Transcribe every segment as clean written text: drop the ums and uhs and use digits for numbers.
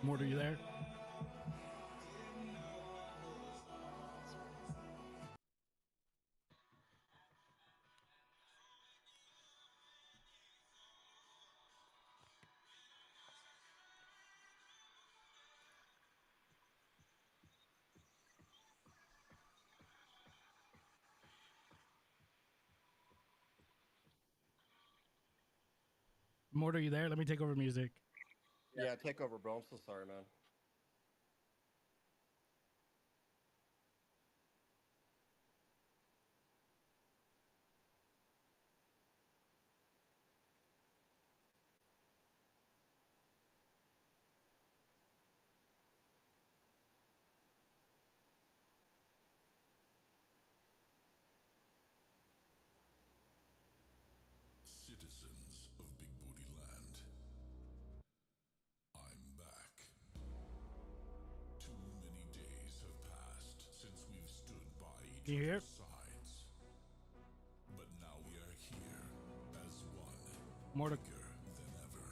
Mort, are you there? Mort, are you there? Let me take over music. Yeah, take over, bro. I'm so sorry, man. Citizens of Big Booty Land, I'm back. Too many days have passed since we've stood by each Can you hear? other's sides. But now we are here as one, Mort, bigger than ever.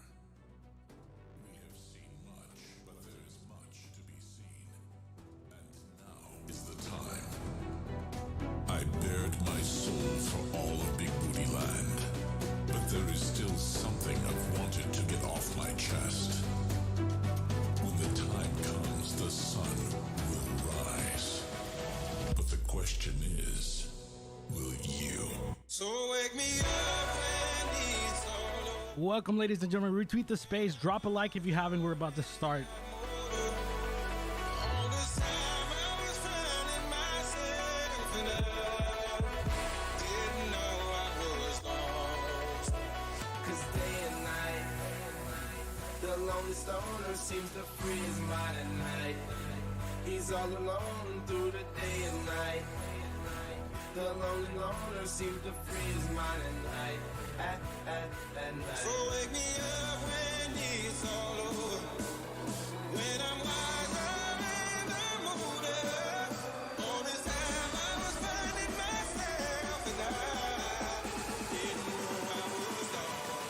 We have seen much, but there is much to be seen. And now is the time. I bared my soul for all of Big Booty Land. But there is still something I've wanted to get off my chest. When the time comes, the sun will rise. But the question is, will you? So wake me up when it's all over. welcome, ladies and gentlemen. Retweet the space. Drop a like if you haven't. We're about to start. All this time I was finding myself and I didn't know I was lost. 'Cause day and night, the lonely stoner seems to free his mind at night. He's all alone through the day and night. The lonely loner seems to free his mind at night. At night. So wake me up when it's all over. When I'm wiser and I'm older. All this time I was finding myself and I didn't know I was lost.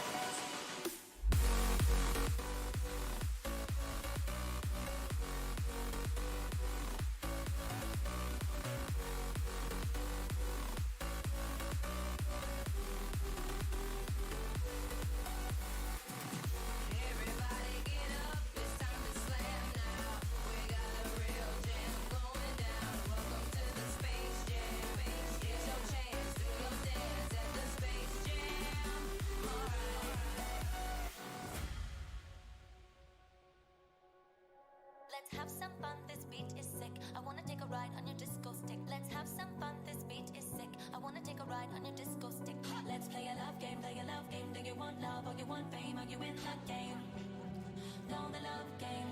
Everybody get up, it's time to slam now. We got a real jam going down. Welcome to the Space Jam. It's your chance to go dance at the Space Jam. Alright. Let's have some fun, this beat is sick. I wanna take a ride on your disco stick. Let's have some fun, this beat is sick. I wanna take a ride on your disco stick. Let's play a love game, play a love game. Do you want love or you want fame? Are you in the game? No, the love game.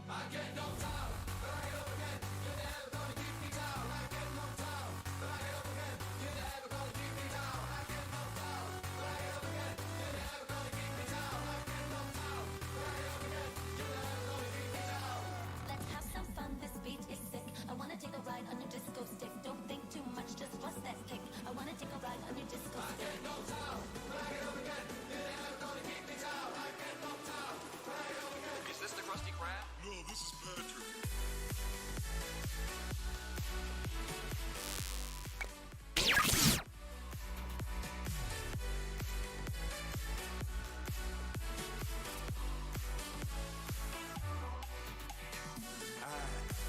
I get knocked out, but I get up again. You're never gonna keep me down. I get knocked out, but I get up again. You're never gonna keep me down. I get knocked out, but I get up again. You're never gonna keep me down. I get knocked out, but I get up again. You're never gonna keep me down. Let's have some fun, this beat is sick. I wanna take a ride on your disco stick. Don't think too much, just bust that kick. I wanna take a ride on your disco stick. Get knocked out, but I get up again. You're never gonna keep me down. I get knocked out, but I get up again. Is this the Krusty Krab? No, this is Patrick.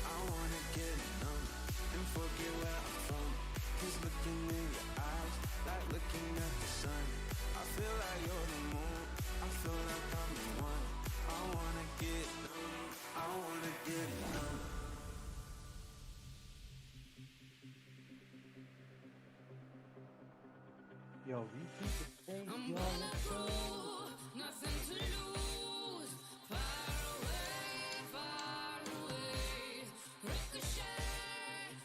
I wanna get numb and forget where I'm from. 'Cause looking in your eyes, like looking at the sun. I feel like you're the moon, I feel like I'm the one. I wanna get numb, I wanna get numb. Yo, repeat the thing, I'm yo. bulletproof, nothing to lose. Far away, ricochet.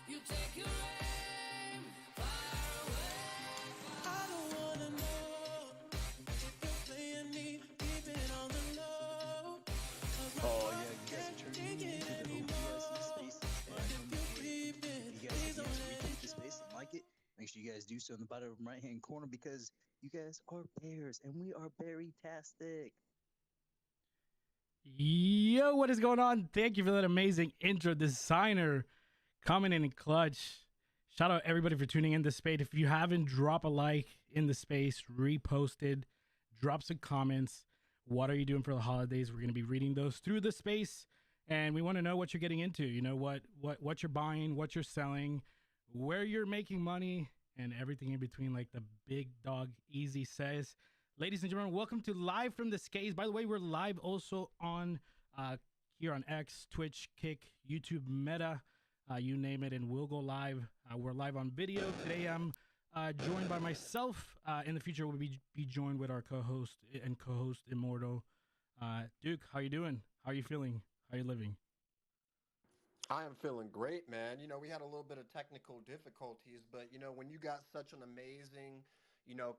You take your aim, far away. I don't wanna know if you're playing me, keep it on the low. Oh yeah, you guys are turning me into the OPS space. If you guys retweet the space and like it, make sure you guys do so in the bottom right hand corner because you guys are bears and we are berry-tastic. Yo, what is going on? Thank you for that amazing intro, designer, coming in clutch. Shout out everybody for tuning in this space. If you haven't, drop a like in the space, reposted, drop some comments. What are you doing for the holidays? We're going to be reading those through the space, and we want to know what you're getting into. You know what you're buying, what you're selling, where you're making money, and everything in between, like the big dog Easy says. Ladies and gentlemen, welcome to Live from the Skates. By the way, we're live also on here on X, Twitch, Kick, YouTube, Meta, you name it, and we'll go live. We're live on video. Today I'm joined by myself. In the future, we'll be joined with our co-host Immortal. Duke, how you doing? How are you feeling? How are you living? I am feeling great, man. We had a little bit of technical difficulties, but when you got such an amazing,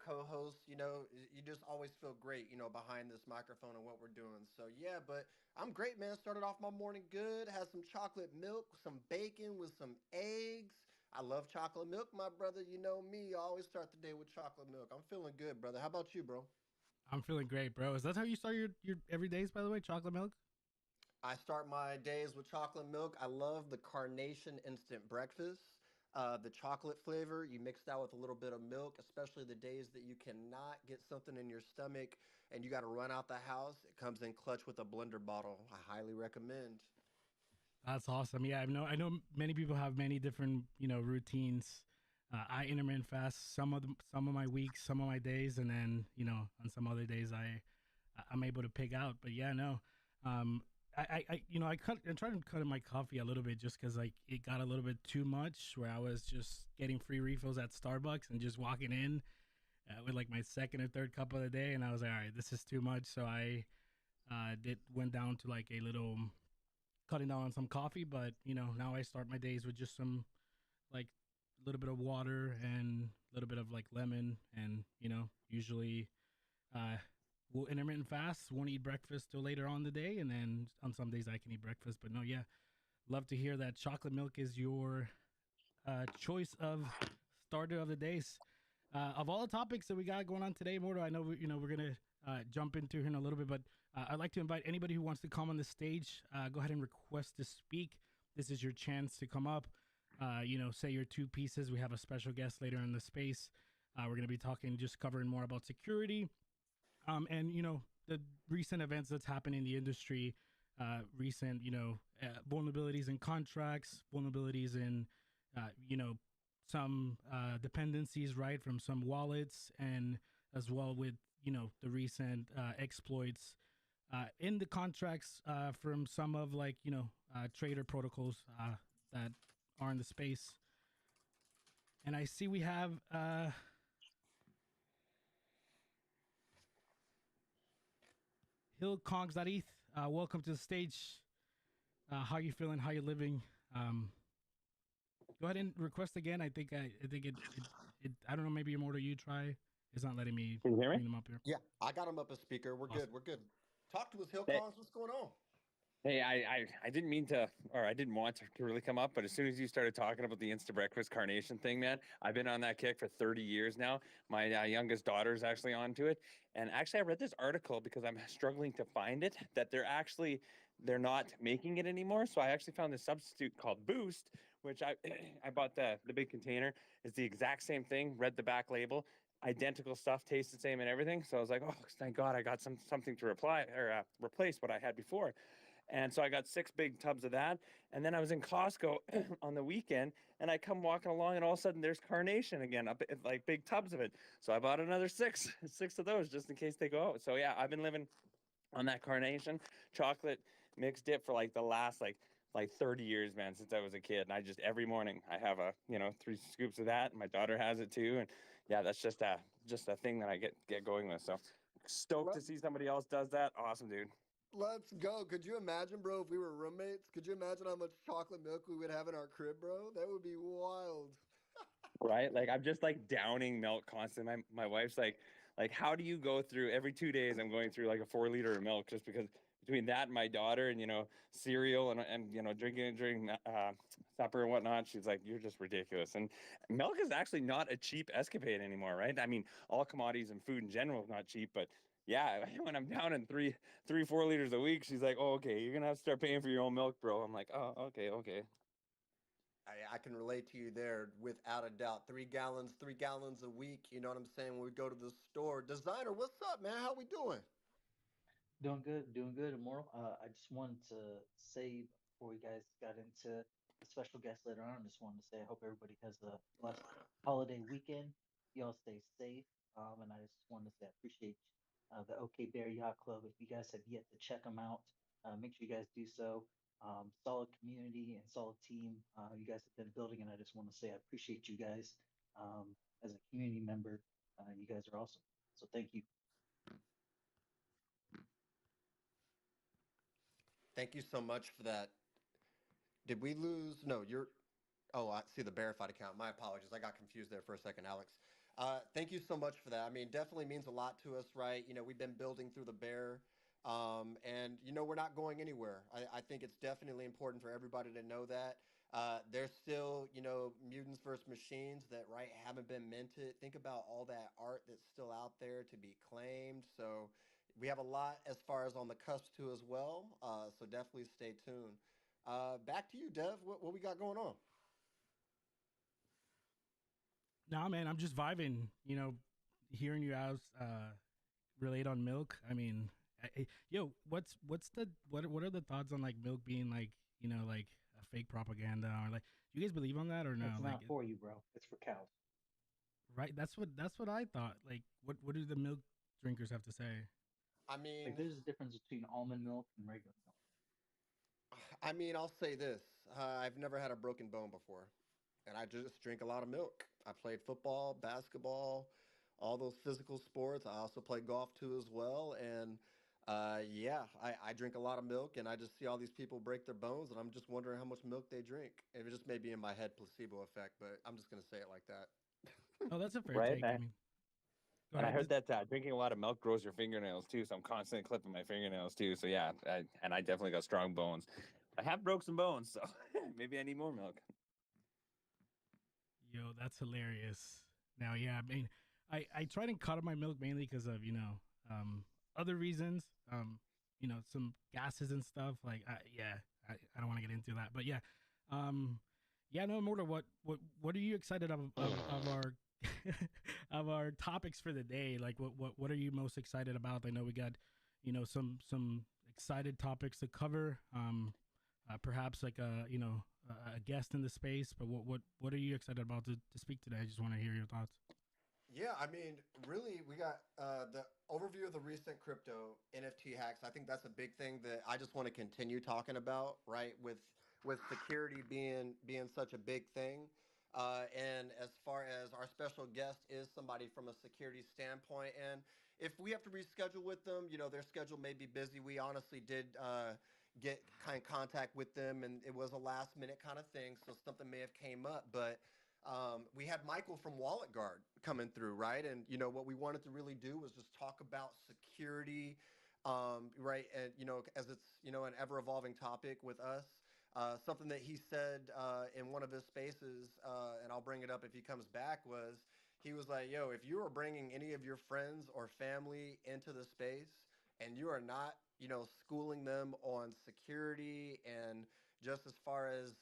co-host, you just always feel great, behind this microphone and what we're doing. So yeah, but I'm great, man. Started off my morning good, had some chocolate milk, some bacon with some eggs. I love chocolate milk, my brother. You know me, I always start the day with chocolate milk. I'm feeling good, brother. How about you, bro? I'm feeling great, bro. Is that how you start your everydays, by the way? Chocolate milk? I start my days with chocolate milk. I love the Carnation instant breakfast. The chocolate flavor, you mix that with a little bit of milk, especially the days that you cannot get something in your stomach and you got to run out the house. It comes in clutch with a blender bottle. I highly recommend. That's awesome. Yeah, I know many people have many different, routines. I intermittent fast some of my weeks, some of my days, and then, on some other days I'm able to pick out. But yeah, no. Um I tried to cut in my coffee a little bit just because like it got a little bit too much where I was just getting free refills at Starbucks and just walking in with like my second or third cup of the day, and I was like, all right, this is too much. So I did went down to like a little cutting down on some coffee, but now I start my days with just some like a little bit of water and a little bit of like lemon, and usually uh we'll intermittent fast, won't eat breakfast till later on in the day, and then on some days I can eat breakfast. But no, yeah, love to hear that chocolate milk is your choice of starter of the days. Of all the topics that we got going on today, Mordo, I know we're gonna jump into here in a little bit, but I'd like to invite anybody who wants to come on the stage. Go ahead and request to speak. This is your chance to come up. Say your two pieces. We have a special guest later in the space. We're gonna be talking, just covering more about security, and the recent events that's happened in the industry, recent vulnerabilities in contracts, vulnerabilities in some dependencies, right, from some wallets, and as well with the recent exploits in the contracts from some of like trader protocols that are in the space. And I see we have Hill Kongs.eth. Welcome to the stage. How you feeling? How you living? Go ahead and request again. I think it I don't know, maybe Immortal, you try. It's not letting me Can you hear me? bring them up here. Yeah, I got him up as speaker. We're Awesome. good. We're good. Talk to us, Hill Hey, Kongs. What's going on? hey, I didn't mean to, or I didn't want to really come up, but as soon as you started talking about the Insta Breakfast Carnation thing, man, I've been on that kick for 30 years now. My youngest daughter is actually onto it. And actually, I read this article because I'm struggling to find it, that they're not making it anymore. So I actually found this substitute called Boost, which I bought the big container. It's the exact same thing, read the back label, identical stuff, tastes the same and everything. So I was like, oh, thank God I got something to replace what I had before. And so I got 6 big tubs of that. And then I was in Costco on the weekend, and I come walking along, and all of a sudden there's carnation again, up like big tubs of it. So I bought another six of those just in case they go out. So yeah, I've been living on that carnation chocolate mixed dip for like the last like 30 years, man, since I was a kid. And I just every morning I have 3 scoops of that. And my daughter has it too. And yeah, that's just a thing that I get going with. So stoked to see somebody else does that. Awesome, dude. Let's go. Could you imagine, bro, if we were roommates? Could you imagine how much chocolate milk we would have in our crib, bro? That would be wild. Right? Like I'm just like downing milk constantly. My wife's like, how do you go through every 2 days? I'm going through like a 4 liter of milk just because between that and my daughter and cereal and drinking during supper and whatnot. She's like, you're just ridiculous. And milk is actually not a cheap escapade anymore, right? I mean, all commodities and food in general is not cheap, but Yeah, when I'm down in 4 liters a week, she's like, "Oh, okay, you're gonna have to start paying for your own milk, bro." I'm like, "Oh, okay, okay." I can relate to you there without a doubt. 3 gallons a week. You know what I'm saying? When we go to the store, designer, what's up, man? How we doing? Doing good, Immortal. I just wanted to say before you guys got into the special guest later on, I just wanted to say I hope everybody has a blessed holiday weekend. You all stay safe. And I just wanted to say I appreciate the OK Bear Yacht Club. If you guys have yet to check them out, make sure you guys do so. Solid community and solid team. You guys have been building, and I just want to say I appreciate you guys as a community member. You guys are awesome. So thank you. Thank you so much for that. Did we lose? No, you're. Oh, I see the verified account. My apologies. I got confused there for a second, Alex. Thank you so much for that. I mean, definitely means a lot to us, right? You know, we've been building through the bear, and you know, we're not going anywhere. I think it's definitely important for everybody to know that. There's still, you know, mutants versus machines that right haven't been minted. Think about all that art that's still out there to be claimed. So we have a lot as far as on the cusp too as well. So definitely stay tuned. Back to you, Dev. What we got going on? Nah, man, I'm just vibing. Hearing you out relate on milk. I mean, yo, what are the thoughts on like milk being like like a fake propaganda, or like, do you guys believe on that or no? It's Like, not for you, bro. It's for cows. right? That's what I thought. Like, what do the milk drinkers have to say? I mean, Like, there's a difference between almond milk and regular milk. I'll say this. I've never had a broken bone before, and I just drink a lot of milk. I played football, basketball, all those physical sports. I also play golf too as well, and yeah, I drink a lot of milk, and I just see all these people break their bones, and I'm just wondering how much milk they drink. It just may be in my head placebo effect, but I'm just gonna say it like that. Oh, that's a fair Right. take. I mean, go And I ahead. heard that drinking a lot of milk grows your fingernails too. So I'm constantly clipping my fingernails too. So yeah, and I definitely got strong bones. I have broke some bones, so maybe I need more milk. Yo, that's hilarious. Now, yeah, I mean, I try to cut up my milk mainly because of other reasons. Some gases and stuff. Like, yeah, I don't want to get into that, but yeah, um, yeah, no, Mortar. What are you excited of our of our topics for the day? Like, what are you most excited about? I know we got some excited topics to cover. Perhaps like a guest in the space. But what are you excited about to speak today? I just want to hear your thoughts. Yeah, I mean, really, we got the overview of the recent crypto NFT hacks. I think that's a big thing that I just want to continue talking about, right? With security being such a big thing, and as far as our special guest is somebody from a security standpoint, and if we have to reschedule with them, you know, their schedule may be busy. We honestly did get kind of contact with them, and it was a last minute kind of thing, so something may have came up, but we had Michael from Wallet Guard coming through, right? And you know what we wanted to really do was just talk about security, right? And you know, as it's an ever evolving topic with us. Something that he said in one of his spaces, and I'll bring it up if he comes back, was he was like, "Yo, if you are bringing any of your friends or family into the space, and you are not, schooling them on security and just as far as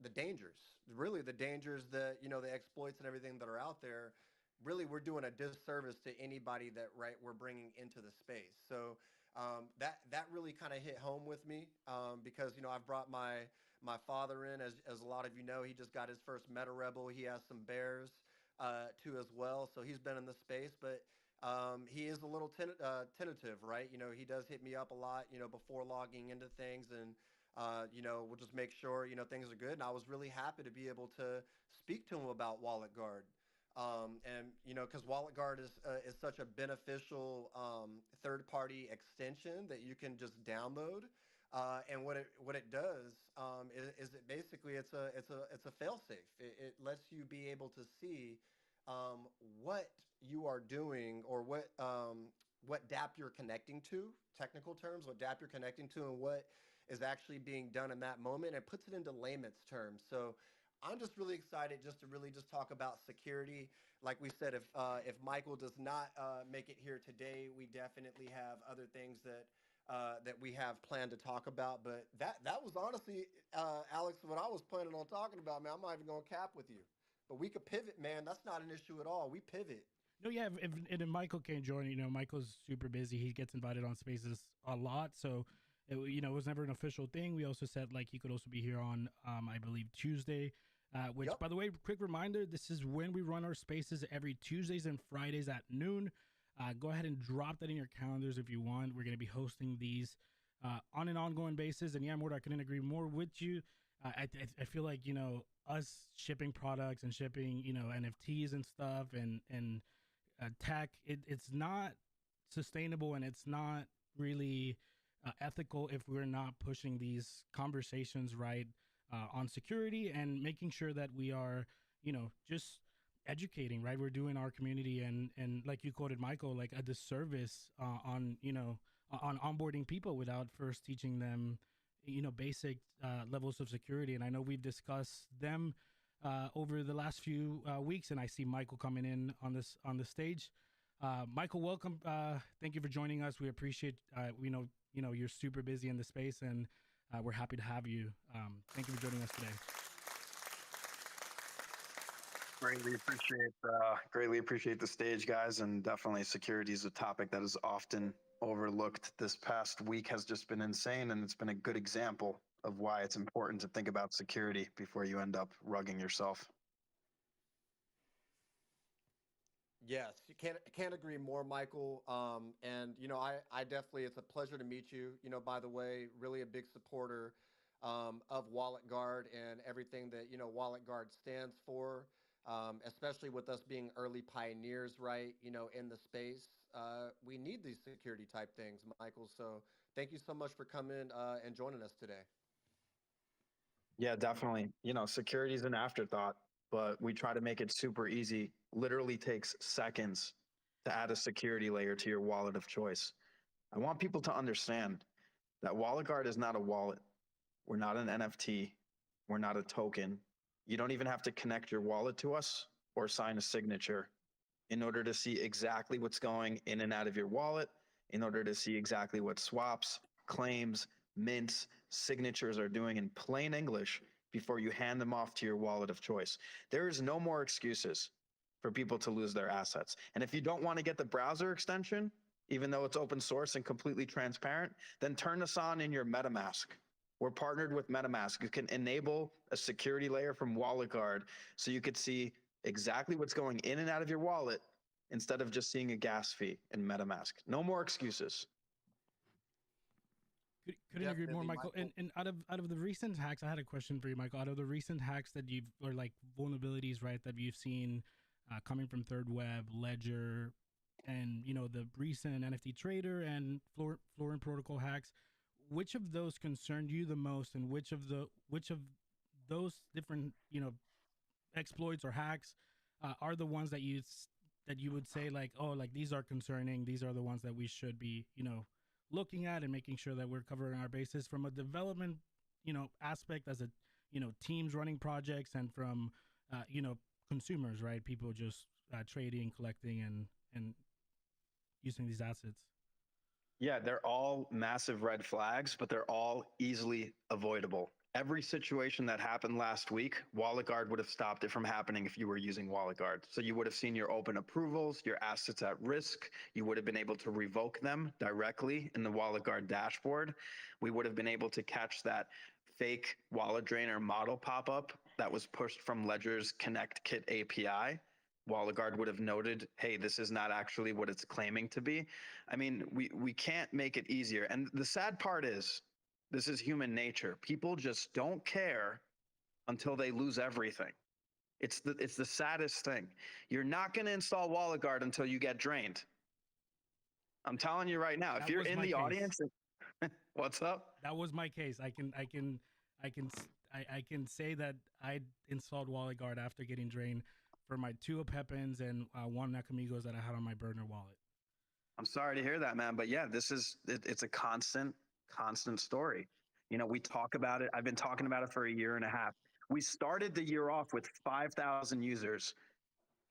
the dangers, really the dangers that the exploits and everything that are out there, really we're doing a disservice to anybody that we're bringing into the space. So that really kind of hit home with me because I've brought my father in, as a lot of you know. He just got his first meta rebel. He has some bears too as well, so he's been in the space, but he is a little tentative, right? He does hit me up a lot before logging into things, and we'll just make sure, things are good. And I was really happy to be able to speak to him about Wallet Guard. And, because Wallet Guard is such a beneficial third-party extension that you can just download. And what it does is it basically it's a fail-safe. It lets you be able to see what you are doing, or what DApp you're connecting to, technical terms, what DApp you're connecting to, and what is actually being done in that moment. It puts it into layman's terms. So I'm just really excited just to really just talk about security. Like we said, if Michael does not make it here today, we definitely have other things that we have planned to talk about. But that was honestly, Alex, what I was planning on talking about, man. I'm not even gonna cap with you, but we could pivot, man. That's not an issue at all. We pivot. No, yeah, if Michael can't join, Michael's super busy. He gets invited on spaces a lot, so it was never an official thing. We also said like he could also be here on, I believe Tuesday. Which, Yep. by the way, quick reminder: this is when we run our spaces every Tuesdays and Fridays at noon. Go ahead and drop that in your calendars if you want. We're going to be hosting these on an ongoing basis, and yeah, Mort, I couldn't agree more with you. I feel like us shipping products and shipping NFTs and stuff and tech, it's not sustainable and it's not really ethical if we're not pushing these conversations right on security and making sure that we are, just educating, right? We're doing our community and like you quoted Michael, like a disservice on, on onboarding people without first teaching them, basic levels of security. And I know we've discussed them over the last few weeks, and I see Michael coming in on the stage. Michael, welcome. Thank you for joining us. We appreciate. We know you're super busy in the space, and we're happy to have you. Thank you for joining us today. Greatly appreciate the stage, guys, and definitely security is a topic that is often overlooked. This past week has just been insane, and it's been a good example of why it's important to think about security before you end up rugging yourself. Yes, you can't agree more, Michael. And I definitely, it's a pleasure to meet you. By the way, really a big supporter of Wallet Guard and everything that Wallet Guard stands for. Especially with us being early pioneers, right? In the space, we need these security type things, Michael. So thank you so much for coming and joining us today. Yeah, definitely. Security is an afterthought, but we try to make it super easy. Literally takes seconds to add a security layer to your wallet of choice. I want people to understand that Wallet Guard is not a wallet. We're not an NFT. We're not a token. You don't even have to connect your wallet to us or sign a signature in order to see exactly what's going in and out of your wallet, in order to see exactly what swaps, claims, mints, signatures are doing in plain English before you hand them off to your wallet of choice. There is no more excuses for people to lose their assets. And if you don't want to get the browser extension, even though it's open source and completely transparent, then turn this on in your MetaMask. We're partnered with MetaMask. You can enable a security layer from Wallet Guard so you could see exactly what's going in and out of your wallet instead of just seeing a gas fee in MetaMask. No more excuses. Couldn't agree more, Definitely, Michael. And out of the recent hacks, I had a question for you, Michael. Out of the recent hacks that you've, or like vulnerabilities, right, that you've seen coming from Third Web, Ledger, and the recent NFT Trader and Florin Protocol hacks, which of those concerned you the most, and which of those different exploits or hacks are the ones that you would say like, oh, like these are concerning, these are the ones that we should be looking at and making sure that we're covering our bases from a development aspect, as a teams running projects, and from consumers, right, people just trading, collecting, and using these assets. Yeah, they're all massive red flags, but they're all easily avoidable. Every situation that happened last week, Wallet Guard would have stopped it from happening if you were using Wallet Guard. So you would have seen your open approvals, your assets at risk. You would have been able to revoke them directly in the Wallet Guard dashboard. We would have been able to catch that fake wallet drainer model pop-up that was pushed from Ledger's Connect Kit API. Wallet Guard would have noted, hey, this is not actually what it's claiming to be. I mean, we can't make it easier. And the sad part is, this is human nature. People just don't care until they lose everything. It's the saddest thing. You're not going to install Wallet Guard until you get drained. I'm telling you right now, if That you're was in my the case. audience, what's up? That was my case. I can say that I installed Wallet Guard after getting drained for my two Pepins and one Nakamigos that I had on my burner wallet. I'm sorry to hear that, man. But yeah, it's a constant story. We talk about it. I've been talking about it for a year and a half. We started the year off with 5,000 users,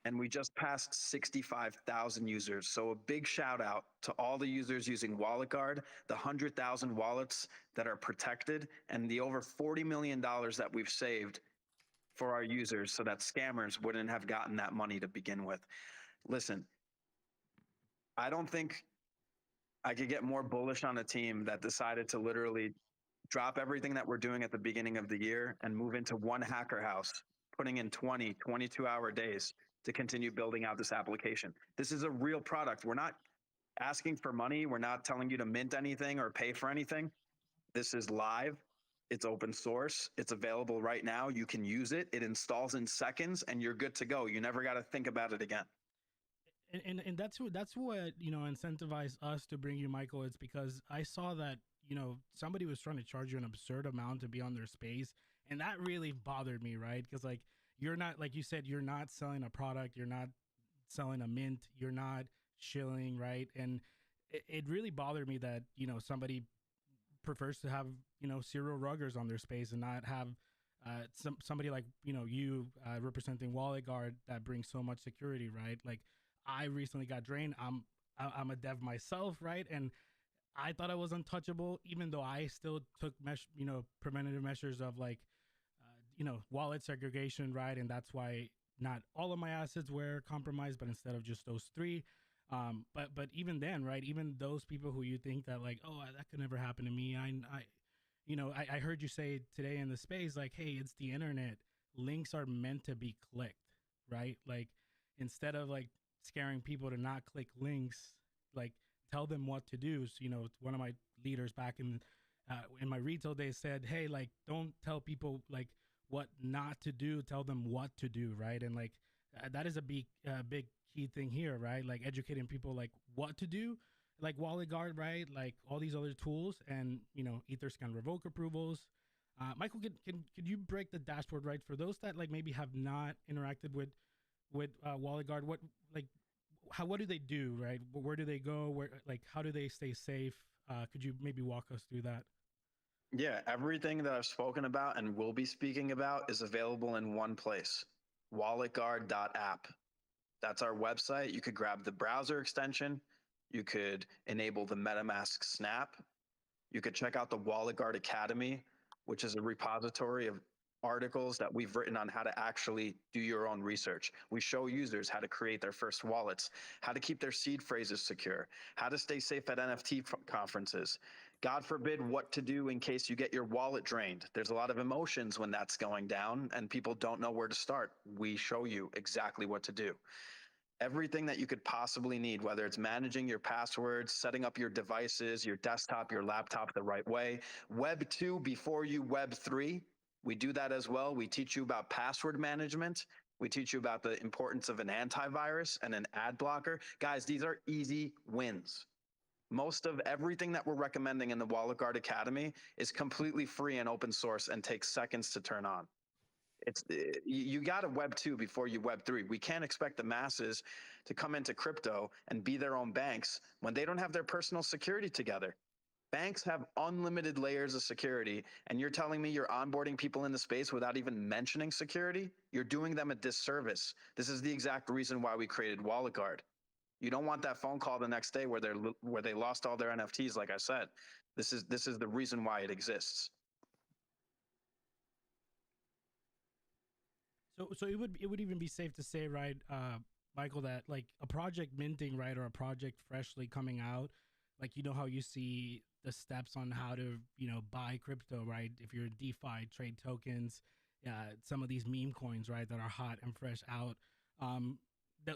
and we just passed 65,000 users. So a big shout out to all the users using WalletGuard, the 100,000 wallets that are protected, and the over $40 million that we've saved for our users so that scammers wouldn't have gotten that money to begin with. Listen, I don't think I could get more bullish on a team that decided to literally drop everything that we're doing at the beginning of the year and move into one hacker house, putting in 20, 22-hour days to continue building out this application. This is a real product. We're not asking for money. We're not telling you to mint anything or pay for anything. This is live. It's open source. It's available right now. You can use it. It installs in seconds and you're good to go. You never got to think about it again. And that's what incentivized us to bring you, Michael. It's because I saw that somebody was trying to charge you an absurd amount to be on their space, and that really bothered me, right? Because like you're not, like you said, you're not selling a product, you're not selling a mint, you're not shilling, right? And it really bothered me that somebody prefers to have serial ruggers on their space and not have somebody like you representing Wallet Guard that brings so much security, right? Like I recently got drained. I'm a dev myself, right? And I thought I was untouchable, even though I still took preventative measures of like wallet segregation, right? And that's why not all of my assets were compromised, but instead of just those three. But even then, right? Even those people who you think that like, oh, that could never happen to me. I heard you say today in the space, like, hey, it's the internet. Links are meant to be clicked, right? Like instead of like scaring people to not click links, like tell them what to do. So, one of my leaders back in my retail days said, hey, like don't tell people like what not to do, tell them what to do, right? And like that is a big key thing here, right? Like educating people like what to do, like Wallet Guard, right? Like all these other tools, and Etherscan revoke approvals. Michael, could you break the dashboard, right, for those that like maybe have not interacted with Wallet Guard? What do they do, right? Where do they go? How do they stay safe? Could you maybe walk us through that? Yeah, everything that I've spoken about and will be speaking about is available in one place, walletguard.app. That's our website. You could grab the browser extension. You could enable the MetaMask Snap. You could check out the Wallet Guard Academy, which is a repository of articles that we've written on how to actually do your own research. We show users how to create their first wallets, how to keep their seed phrases secure, how to stay safe at NFT conferences. God forbid what to do in case you get your wallet drained. There's a lot of emotions when that's going down and people don't know where to start. We show you exactly what to do. Everything that you could possibly need, whether it's managing your passwords, setting up your devices, your desktop, your laptop the right way. Web 2 before you Web 3. We do that as well. We teach you about password management. We teach you about the importance of an antivirus and an ad blocker. Guys, these are easy wins. Most of everything that we're recommending in the Wallet Guard Academy is completely free and open source and takes seconds to turn on. You got a Web 2 before you Web 3. We can't expect the masses to come into crypto and be their own banks when they don't have their personal security together. Banks have unlimited layers of security, and you're telling me you're onboarding people in the space without even mentioning security? You're doing them a disservice. This is the exact reason why we created Wallet Guard. You don't want that phone call the next day where they lost all their NFTs, like I said. This is the reason why it exists. So it would even be safe to say, right, Michael, that like a project minting, right, or a project freshly coming out, like how you see the steps on how to buy crypto, right? If you're DeFi, trade tokens, some of these meme coins, right, that are hot and fresh out.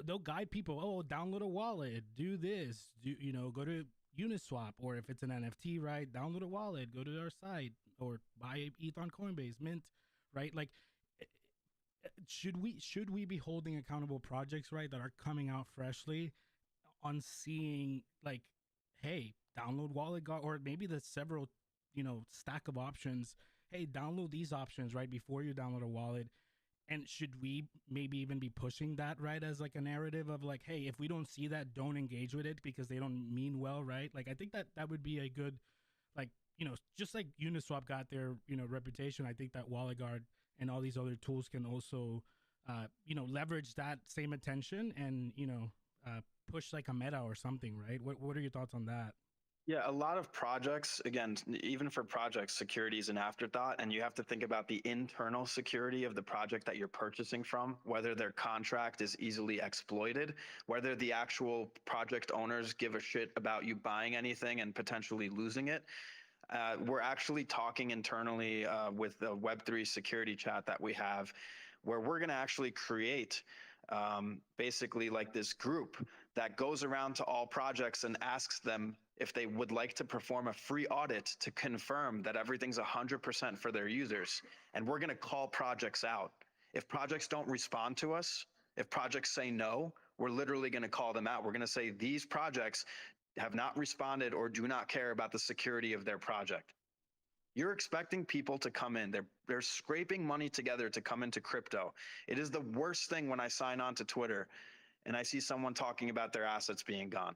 They'll guide people. Oh, download a wallet, do this, go to Uniswap, or if it's an NFT, right, download a wallet, go to our site, or buy ETH on Coinbase, mint, right? Like, should we be holding accountable projects, right, that are coming out freshly on seeing like, hey, download Wallet Guard, or maybe the several stack of options. Hey, download these options right before you download a wallet. And should we maybe even be pushing that, right, as like a narrative of like, hey, if we don't see that, don't engage with it because they don't mean well, right? Like, I think that would be a good, like, just like Uniswap got their reputation. I think that Wallet Guard and all these other tools can also, leverage that same attention and push like a meta or something, right? What are your thoughts on that? Yeah, a lot of projects, again, even for projects, security is an afterthought, and you have to think about the internal security of the project that you're purchasing from, whether their contract is easily exploited, whether the actual project owners give a shit about you buying anything and potentially losing it. We're actually talking internally with the Web3 security chat that we have, where we're going to actually create basically like this group that goes around to all projects and asks them if they would like to perform a free audit to confirm that everything's 100% for their users. And we're going to call projects out. If projects don't respond to us, if projects say no, we're literally going to call them out. We're going to say these projects have not responded or do not care about the security of their project. You're expecting people to come in. They're scraping money together to come into crypto. It is the worst thing when I sign on to Twitter and I see someone talking about their assets being gone.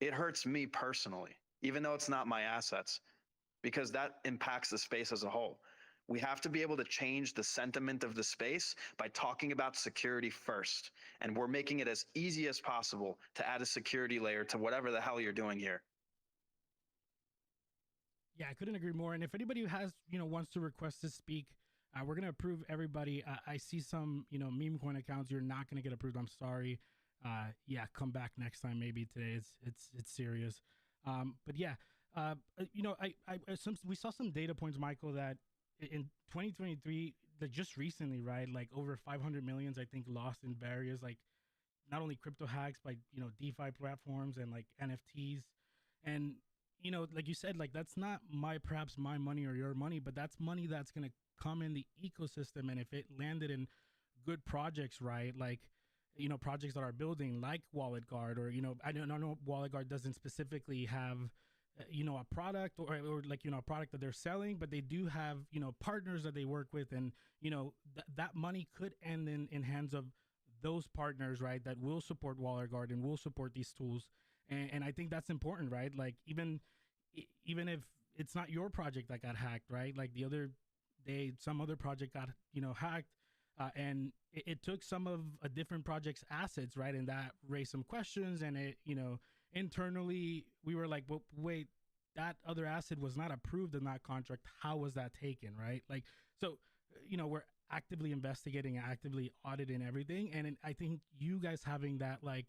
It hurts me personally, even though it's not my assets, because that impacts the space as a whole. We have to be able to change the sentiment of the space by talking about security first. And we're making it as easy as possible to add a security layer to whatever the hell you're doing here. Yeah, I couldn't agree more. And if anybody who has, wants to request to speak, we're gonna approve everybody. I see some, meme coin accounts. You're not gonna get approved. I'm sorry. Yeah, come back next time. Maybe today. It's serious. But yeah, we saw some data points, Michael, that in 2023, like just recently, right? Like over 500 millions, I think, lost in various like not only crypto hacks, but DeFi platforms and like NFTs, and like you said, like that's not perhaps my money or your money, but that's money that's gonna come in the ecosystem, and if it landed in good projects, right? Like projects that are building like Wallet Guard, or I don't know, Wallet Guard doesn't specifically have a product or like a product that they're selling, but they do have partners that they work with, and that money could end in hands of those partners, right, that will support Wallet Guard and will support these tools. And I think that's important, right? Like even if it's not your project that got hacked, right? Like the other day, some other project got hacked, and it took some of a different project's assets, right? And that raised some questions, and it internally we were like, well, wait, that other asset was not approved in that contract. How was that taken, right? Like, so we're actively investigating, actively auditing everything, and I think you guys having that like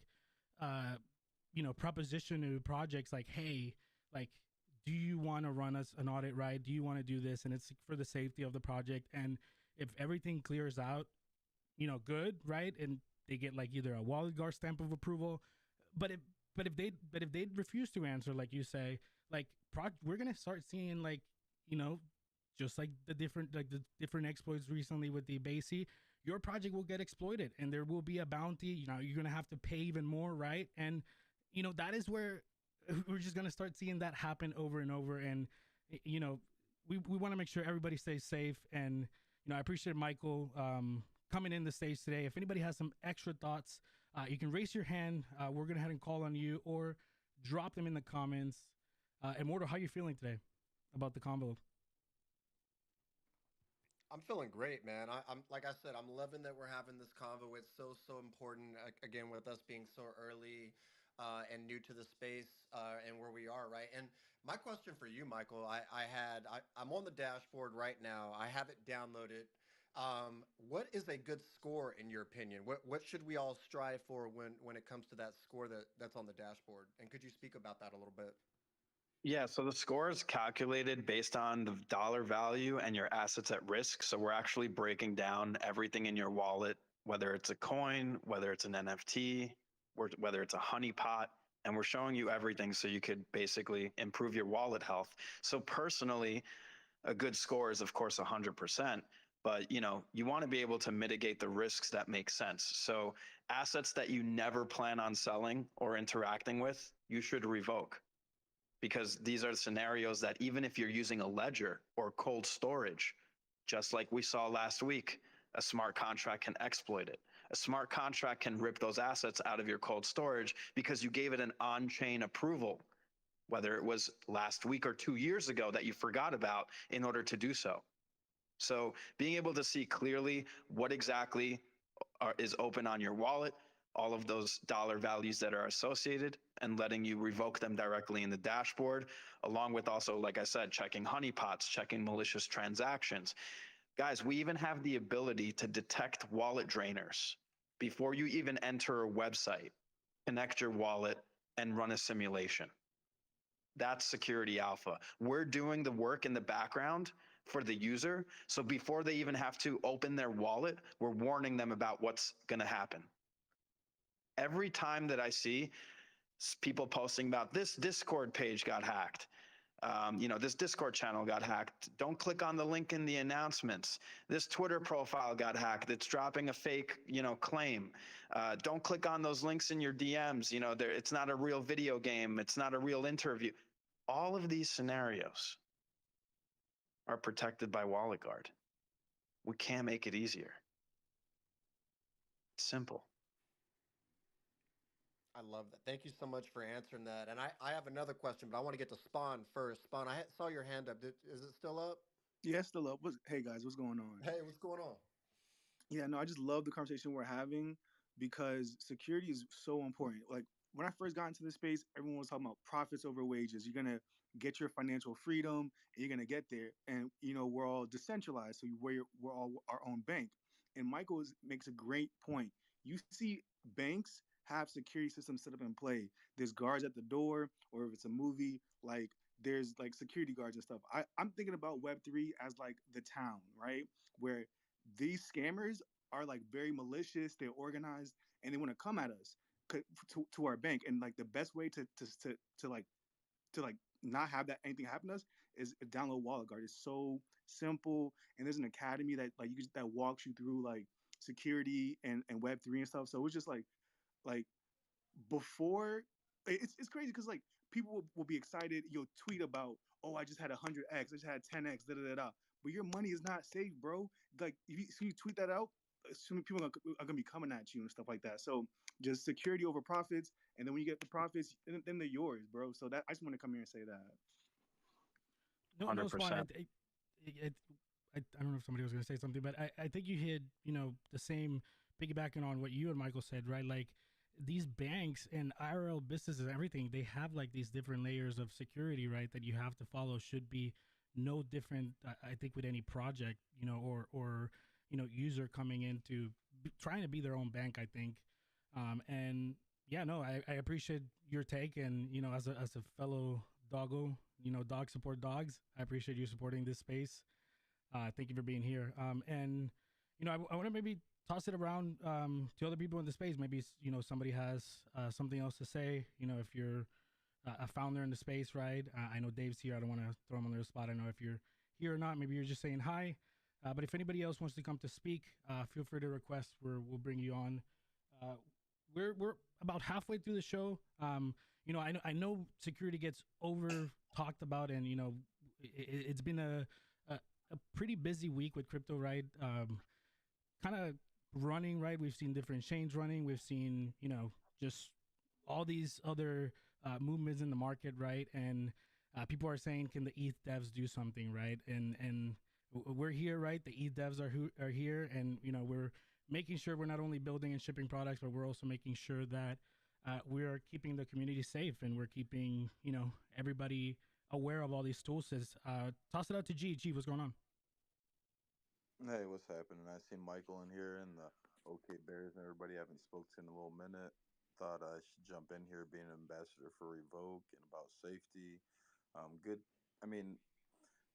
proposition to projects like, hey, like, do you want to run us an audit, right? Do you want to do this? And it's for the safety of the project. And if everything clears out, good, right? And they get like either a Wallet Guard stamp of approval, but if they refuse to answer, like you say, like we're gonna start seeing like just like the different exploits recently with the Basie, your project will get exploited, and there will be a bounty. You're gonna have to pay even more, right? And that is where we're just gonna start seeing that happen over and over. And we want to make sure everybody stays safe. And I appreciate Michael coming in the stage today. If anybody has some extra thoughts, you can raise your hand. We're gonna head and call on you, or drop them in the comments. And Mortal, how you feeling today about the convo? I'm feeling great, man. I'm like I said, I'm loving that we're having this convo. It's so important. Again, with us being so early and new to the space and where we are, right? And my question for you, Michael, I'm on the dashboard right now. I have it downloaded. What is a good score in your opinion? What should we all strive for when it comes to that score that's on the dashboard? And could you speak about that a little bit? Yeah, so the score is calculated based on the dollar value and your assets at risk. So we're actually breaking down everything in your wallet, whether it's a coin, whether it's an NFT, whether it's a honeypot, and we're showing you everything so you could basically improve your wallet health. So personally, a good score is of course 100%, but you want to be able to mitigate the risks that make sense. So assets that you never plan on selling or interacting with, you should revoke, because these are scenarios that even if you're using a ledger or cold storage, just like we saw last week, a smart contract can exploit it. A smart contract can rip those assets out of your cold storage because you gave it an on-chain approval, whether it was last week or 2 years ago that you forgot about, in order to do so. So being able to see clearly what exactly is open on your wallet, all of those dollar values that are associated, and letting you revoke them directly in the dashboard, along with also, like I said, checking honeypots, checking malicious transactions. Guys, we even have the ability to detect wallet drainers before you even enter a website. Connect your wallet and run a simulation. That's security alpha. We're doing the work in the background for the user. So before they even have to open their wallet, we're warning them about what's going to happen. Every time that I see people posting about this Discord page got hacked, this Discord channel got hacked. Don't click on the link in the announcements. This Twitter profile got hacked. It's dropping a fake, claim. Don't click on those links in your DMs. It's not a real video game. It's not a real interview. All of these scenarios are protected by Wallet Guard. We can't make it easier. It's simple. I love that. Thank you so much for answering that. And I have another question, but I want to get to Spawn first. Spawn, saw your hand up. Is it still up? Yeah, still up. Hey guys, what's going on? Hey, what's going on? Yeah, no, I just love the conversation we're having because security is so important. Like when I first got into this space, everyone was talking about profits over wages. You're gonna get your financial freedom, and you're gonna get there. And we're all decentralized, so we're all our own bank. And Michael makes a great point. You see, banks have security systems set up in play. There's guards at the door, or if it's a movie, like there's like security guards and stuff. I'm thinking about Web3 as like the town, right? Where these scammers are like very malicious, they're organized, and they want to come at us to our bank. And like the best way to not have that anything happen to us is download Wallet Guard. It's so simple, and there's an academy that walks you through like security and Web3 and stuff. So it's just like before it's crazy because like people will be excited. You'll tweet about, oh, I just had 100x, I just had 10x, da da da da. But your money is not safe, bro. Like if you tweet that out, assuming people are gonna be coming at you and stuff like that. So just security over profits, and then when you get the profits, then they're yours, bro. So that I just want to come here and say that. No, Spawn. 100%. I don't know if somebody was going to say something, but I think you hit, the same, piggybacking on what you and Michael said, right? Like these banks and IRL businesses and everything, they have like these different layers of security, right? That you have to follow. Should be no different, I think, with any project, or user coming into trying to be their own bank, I think. And yeah, no, I appreciate your take. And, as a fellow doggo, dog support dogs, I appreciate you supporting this space. Thank you for being here. And, I want to maybe toss it around to other people in the space. Maybe, somebody has something else to say, if you're a founder in the space, right? I know Dave's here. I don't want to throw him on the spot. I don't know if you're here or not. Maybe you're just saying hi. But if anybody else wants to come to speak, feel free to request. We'll bring you on. We're about halfway through the show. I know security gets over talked about, and it's been a pretty busy week with crypto, right? Kind of running, right? We've seen different chains running. We've seen just all these other movements in the market, right? And people are saying, can the ETH devs do something, right? And we're here, right? The ETH devs are here, and we're making sure we're not only building and shipping products, but we're also making sure that we're keeping the community safe, and we're keeping everybody aware of all these tools. Toss it out to G. G, what's going on? Hey, what's happening? I see Michael in here and the OK Bears and everybody. I haven't spoke to in a little minute. Thought I should jump in here, being an ambassador for Revoke and about safety. Good. I mean,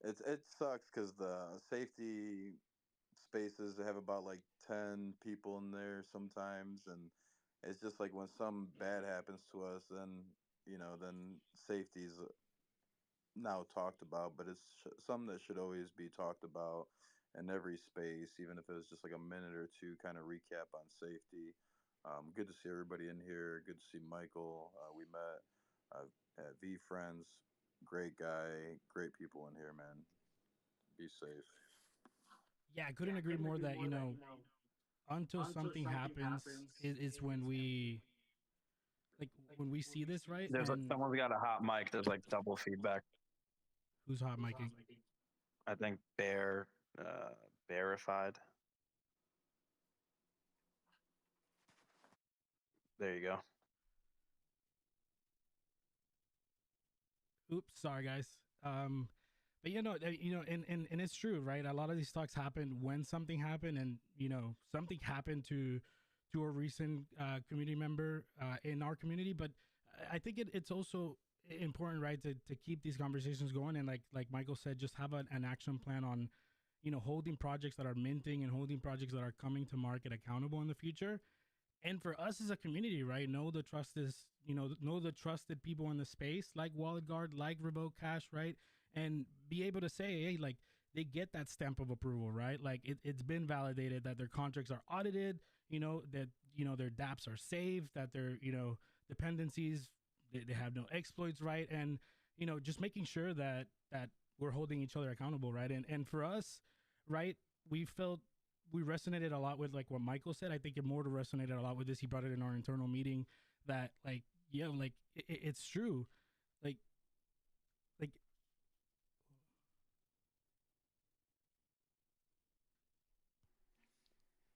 it sucks because the safety spaces have about like 10 people in there sometimes, and it's just like when something bad happens to us, then safety's now talked about, but it's something that should always be talked about in every space, even if it was just like a minute or two, kind of recap on safety. Good to see everybody in here. Good to see Michael. We met at V Friends. Great guy. Great people in here, man. Be safe. Yeah, I couldn't agree more that, until something happens is when we see this, right? There's like And someone's got a hot mic. There's like double feedback. who's hot micing? I think Bear verified. There you go. Oops, sorry guys. But and it's true, right? A lot of these talks happen when something happened, and something happened to a recent community member in our community. But I think it's also important, right, to keep these conversations going, and like Michael said, just have an action plan on holding projects that are minting and holding projects that are coming to market accountable in the future. And for us as a community, right, know the trusted people in the space, like Wallet Guard, like Revoke Cash, right, and be able to say, hey, like, they get that stamp of approval, right? Like it's been validated that their contracts are audited, that their dApps are saved, that their dependencies, they have no exploits, right? And just making sure that we're holding each other accountable, right? And for us, right, we resonated a lot with like what Michael said. I think Immortal resonated a lot with this. He brought it in our internal meeting that like, yeah, like it's true. Like, like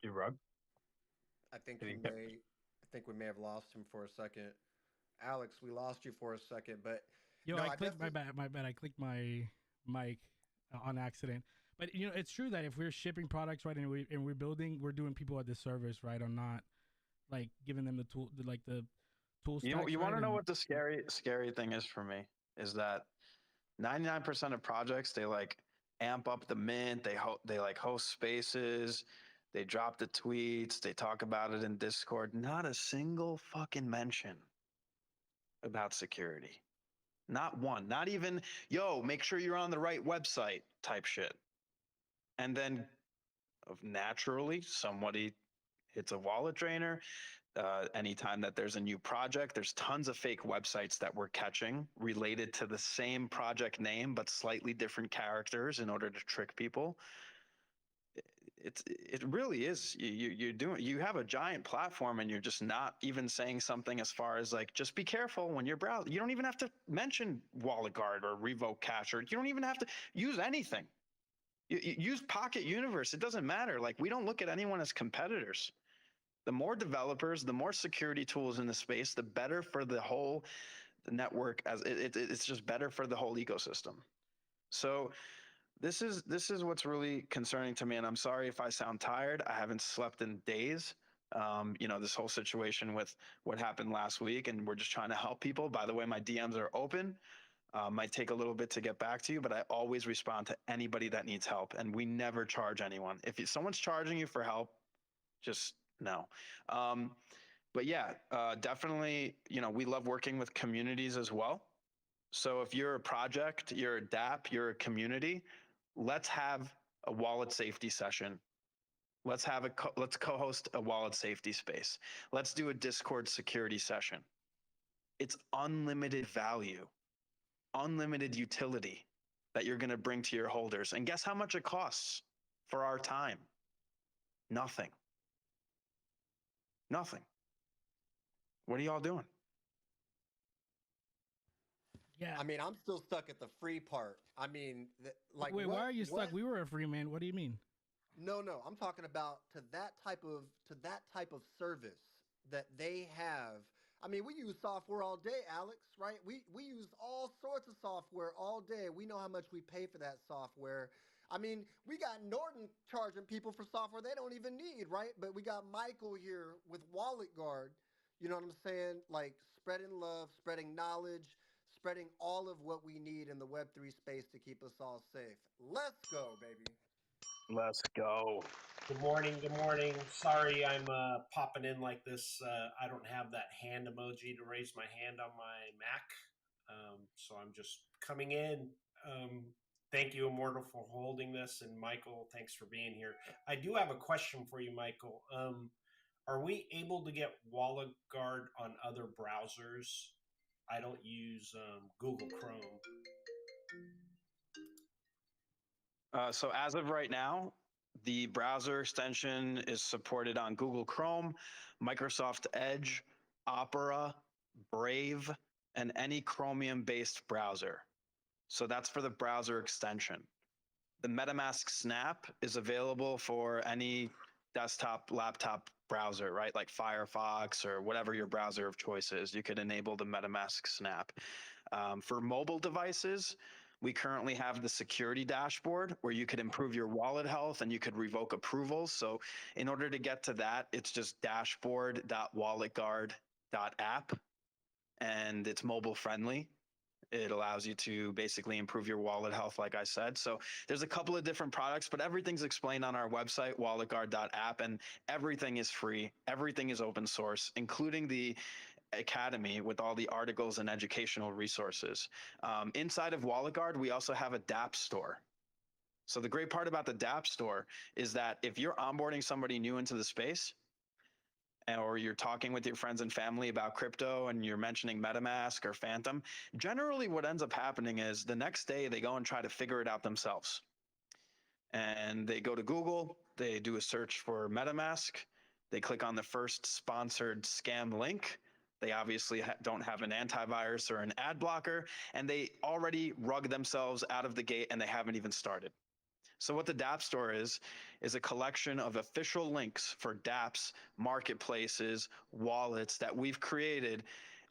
You rug? I think Did he he get- may. I think we may have lost him for a second. Alex, we lost you for a second, but yo, no, I I clicked definitely. my bad. I clicked my mic on accident. But it's true that if we're shipping products, right, and we're doing people a disservice, right, on not like giving them the tool, the tool stacks, You right? want to know And what the scary thing is for me is that 99% of projects, they like amp up the mint, they like host spaces, they drop the tweets, they talk about it in Discord. Not a single fucking mention about security. Not one. Not even, yo, make sure you're on the right website type shit. And then naturally somebody hits a wallet drainer. Anytime that there's a new project, there's tons of fake websites that we're catching related to the same project name but slightly different characters in order to trick people. It really is. You have a giant platform and you're just not even saying something as far as like, just be careful when you're browsing. You don't even have to mention Wallet Guard or Revoke Cash, or you don't even have to use anything. You use Pocket Universe. It doesn't matter. Like, we don't look at anyone as competitors. The more developers, the more security tools in the space, the better for the whole network. It's just better for the whole ecosystem. So this is what's really concerning to me, and I'm sorry if I sound tired. I haven't slept in days. This whole situation with what happened last week, and we're just trying to help people. By the way, my DMs are open. Might take a little bit to get back to you, but I always respond to anybody that needs help, and we never charge anyone. If someone's charging you for help, just no. But yeah, definitely, we love working with communities as well. So if you're a project, you're a dApp, you're a community, let's have a wallet safety session. Let's co-host a wallet safety space. Let's do a Discord security session. It's unlimited value, unlimited utility that you're going to bring to your holders. And guess how much it costs for our time? Nothing. Nothing. What are y'all doing? yeah. I mean, I'm still stuck at the free part. I mean, like, Wait, why are you stuck? What? We were a free man. What do you mean? No, no, I'm talking about to that type of service that they have. I mean, we use software all day, Alex, right? We use all sorts of software all day. We know how much we pay for that software. I mean, we got Norton charging people for software they don't even need, right? But we got Michael here with Wallet Guard. You know what I'm saying? Like, spreading love, spreading knowledge, spreading all of what we need in the Web3 space to keep us all safe. Let's go, baby. Let's go. Good morning. Good morning. Sorry, I'm popping in like this. I don't have that hand emoji to raise my hand on my Mac, so I'm just coming in. Thank you, Immortal, for holding this, and Michael, thanks for being here. I do have a question for you, Michael. Are we able to get Wallet Guard on other browsers? I don't use Google Chrome. So as of right now, the browser extension is supported on Google Chrome, Microsoft Edge, Opera, Brave, and any Chromium-based browser. So that's for the browser extension. The MetaMask Snap is available for any desktop, laptop browser, right? Like Firefox or whatever your browser of choice is. You could enable the MetaMask Snap. For mobile devices, we currently have the security dashboard where you could improve your wallet health and you could revoke approvals. So in order to get to that, it's just dashboard.walletguard.app, and it's mobile friendly. It allows you to basically improve your wallet health, like I said. So there's a couple of different products, but everything's explained on our website, walletguard.app, and everything is free. Everything is open source, including the Academy with all the articles and educational resources. Inside of WalletGuard, we also have a dApp store. So the great part about the dApp store is that if you're onboarding somebody new into the space, or you're talking with your friends and family about crypto and you're mentioning MetaMask or Phantom, generally what ends up happening is the next day they go and try to figure it out themselves. And they go to Google, they do a search for MetaMask, they click on the first sponsored scam link. They obviously don't have an antivirus or an ad blocker, and they already rug themselves out of the gate and they haven't even started. So what the dApp store is a collection of official links for dApps, marketplaces, wallets that we've created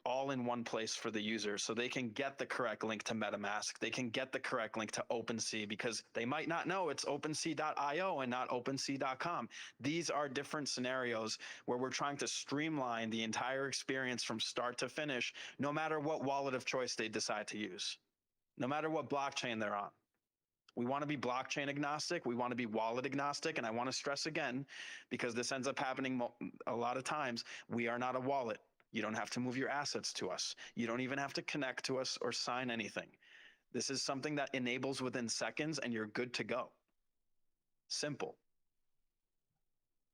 all in one place for the user, so they can get the correct link to MetaMask. They can get the correct link to OpenSea because they might not know it's OpenSea.io and not OpenSea.com. These are different scenarios where we're trying to streamline the entire experience from start to finish, no matter what wallet of choice they decide to use, no matter what blockchain they're on. We want to be blockchain agnostic. We want to be wallet agnostic. And I want to stress again, because this ends up happening a lot of times, we are not a wallet. You don't have to move your assets to us. You don't even have to connect to us or sign anything. This is something that enables within seconds and you're good to go. Simple.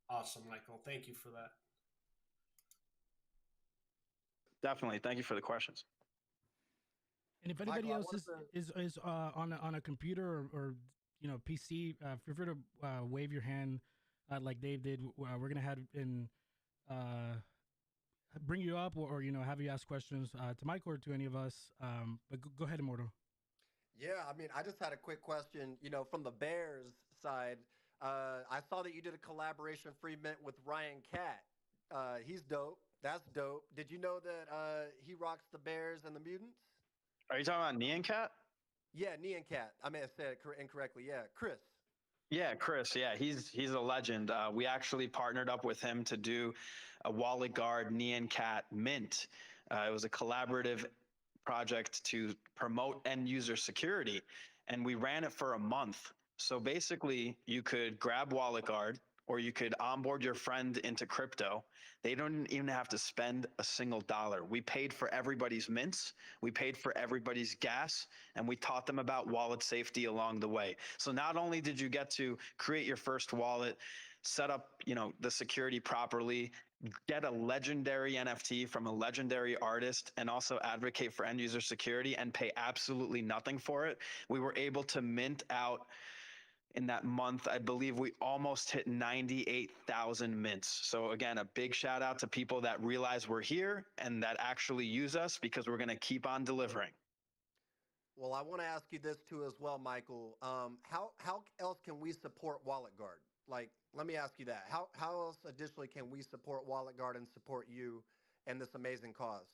Awesome, Michael. Thank you for that. Definitely. Thank you for the questions. And if anybody Michael, else is on a computer or PC, feel free to wave your hand like Dave did. We're gonna have and bring you up or have you ask questions to Mike or to any of us. But go ahead, Immortal. Yeah, I mean, I just had a quick question. From the Bears side, I saw that you did a collaboration free mint with Ryan Cat. He's dope. That's dope. Did you know that he rocks the Bears and the Mutants? Are you talking about Neon Cat? Yeah, Neon Cat. I may have said it incorrectly. Yeah, Chris. Yeah, Chris. Yeah, he's a legend. We actually partnered up with him to do a Wallet Guard Neon Cat mint. It was a collaborative project to promote end user security, and we ran it for a month. So basically, you could grab Wallet Guard, or you could onboard your friend into crypto. They don't even have to spend a single dollar. We paid for everybody's mints, we paid for everybody's gas, and we taught them about wallet safety along the way. So not only did you get to create your first wallet, set up, the security properly, get a legendary NFT from a legendary artist, and also advocate for end user security and pay absolutely nothing for it. We were able to mint out in that month. I believe we almost hit 98,000 mints. So again, a big shout out to people that realize we're here and that actually use us, because we're going to keep on delivering. Well, I want to ask you this too as well, Michael. How else can we support Wallet Guard? Like, let me ask you that. How else additionally can we support Wallet Guard and support you and this amazing cause?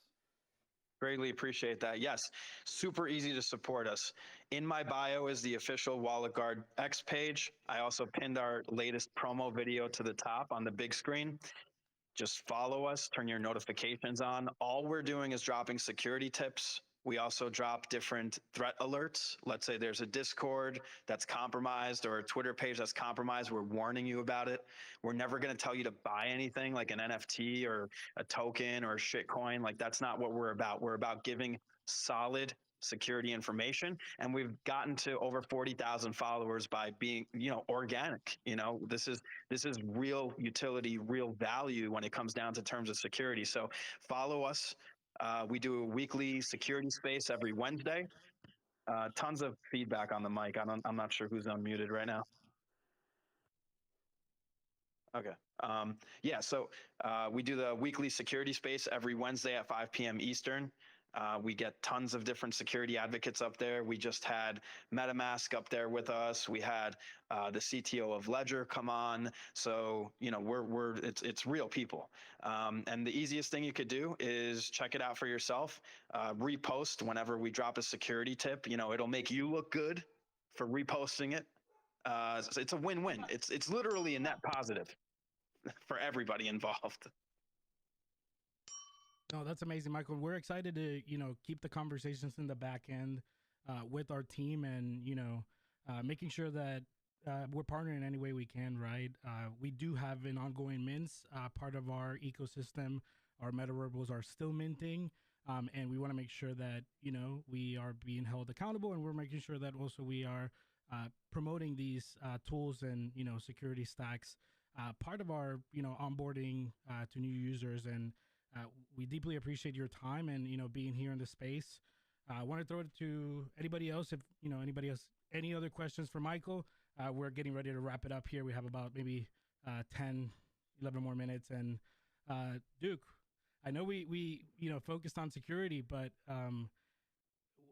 Greatly appreciate that. Yes, super easy to support us. In my bio is the official Wallet Guard X page. I also pinned our latest promo video to the top on the big screen. Just follow us, turn your notifications on. All we're doing is dropping security tips. We also drop different threat alerts. Let's say there's a Discord that's compromised or a Twitter page that's compromised. We're warning you about it. We're never going to tell you to buy anything like an NFT or a token or a shitcoin. Like, that's not what we're about. We're about giving solid security information, and we've gotten to over 40,000 followers by being organic. This is real utility, real value when it comes down to terms of security. So follow us. We do a weekly security space every Wednesday. Tons of feedback on the mic. I'm not sure who's unmuted right now. Okay. So we do the weekly security space every Wednesday at 5 p.m. Eastern. We get tons of different security advocates up there. We just had MetaMask up there with us. We had the CTO of Ledger come on. So it's real people. And the easiest thing you could do is check it out for yourself. Repost whenever we drop a security tip. It'll make you look good for reposting it. So it's a win-win. It's literally a net positive for everybody involved. No, that's amazing, Michael. We're excited to, keep the conversations in the back end with our team and, making sure that we're partnering in any way we can, right? We do have an ongoing mints part of our ecosystem. Our meta rebels are still minting. And we want to make sure that, we are being held accountable, and we're making sure that also we are promoting these tools and, security stacks. Part of our, onboarding to new users, and we deeply appreciate your time and, being here in the space. I want to throw it to anybody else. If, anybody else, any other questions for Michael? We're getting ready to wrap it up here. We have about maybe 10, 11 more minutes. And Duke, I know we focused on security, but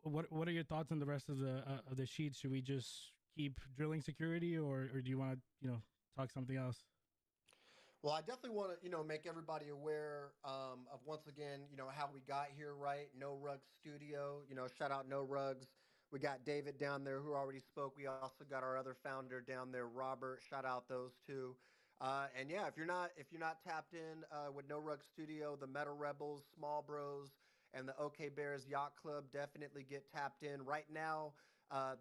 what are your thoughts on the rest of the sheet? Should we just keep drilling security, or do you want to, talk something else? Well, I definitely want to, make everybody aware of once again, how we got here, right? No Rugs Studio, shout out No Rugs. We got David down there who already spoke. We also got our other founder down there, Robert. Shout out those two. And yeah, if you're not tapped in with No Rug Studio, the Meta Rebels, Small Bros, and the OK Bears Yacht Club, definitely get tapped in right now.